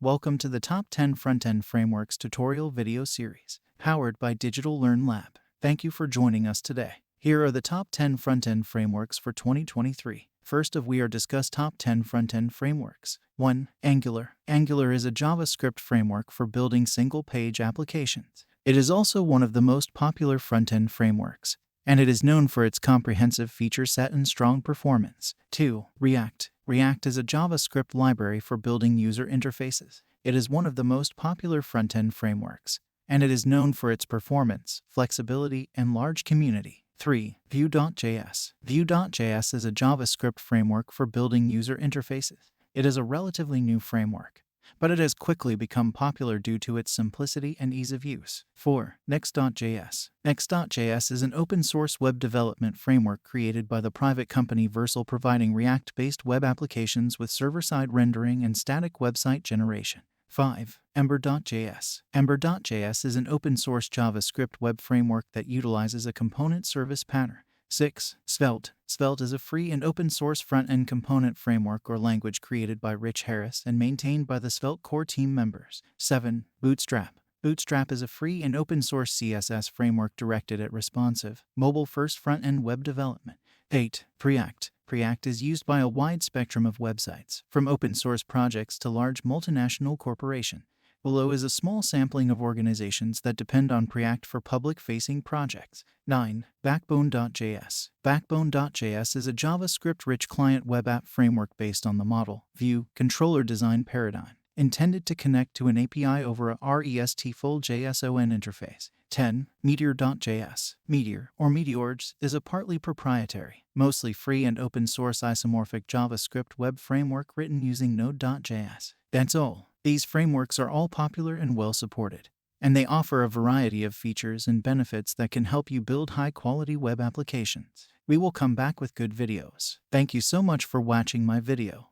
Welcome to the Top 10 Frontend Frameworks tutorial video series, powered by Digital Learn Lab. Thank you for joining us today. Here are the top 10 frontend frameworks for 2023. First of we are discuss top 10 frontend frameworks. 1. Angular. Angular is a JavaScript framework for building single-page applications. It is also one of the most popular frontend frameworks, and it is known for its comprehensive feature set and strong performance. 2. React. React is a JavaScript library for building user interfaces. It is one of the most popular front-end frameworks, and it is known for its performance, flexibility, and large community. 3. Vue.js. Vue.js is a JavaScript framework for building user interfaces. It is a relatively new framework, but it has quickly become popular due to its simplicity and ease of use. 4. Next.js. Next.js is an open-source web development framework created by the private company Vercel, providing React-based web applications with server-side rendering and static website generation. 5. Ember.js. Ember.js is an open-source JavaScript web framework that utilizes a component service pattern. 6. Svelte. Svelte is a free and open-source front-end component framework or language created by Rich Harris and maintained by the Svelte core team members. 7. Bootstrap. Bootstrap is a free and open-source CSS framework directed at responsive, mobile-first front-end web development. 8. Preact. Preact is used by a wide spectrum of websites, from open-source projects to large multinational corporations. Below is a small sampling of organizations that depend on Preact for public-facing projects. 9. Backbone.js. Backbone.js is a JavaScript-rich client web app framework based on the model, view, controller design paradigm, intended to connect to an API over a RESTful JSON interface. 10. Meteor.js. Meteor, or meteor.js, is a partly proprietary, mostly free and open-source isomorphic JavaScript web framework written using Node.js. That's all. These frameworks are all popular and well supported, and they offer a variety of features and benefits that can help you build high-quality web applications. We will come back with good videos. Thank you so much for watching my video.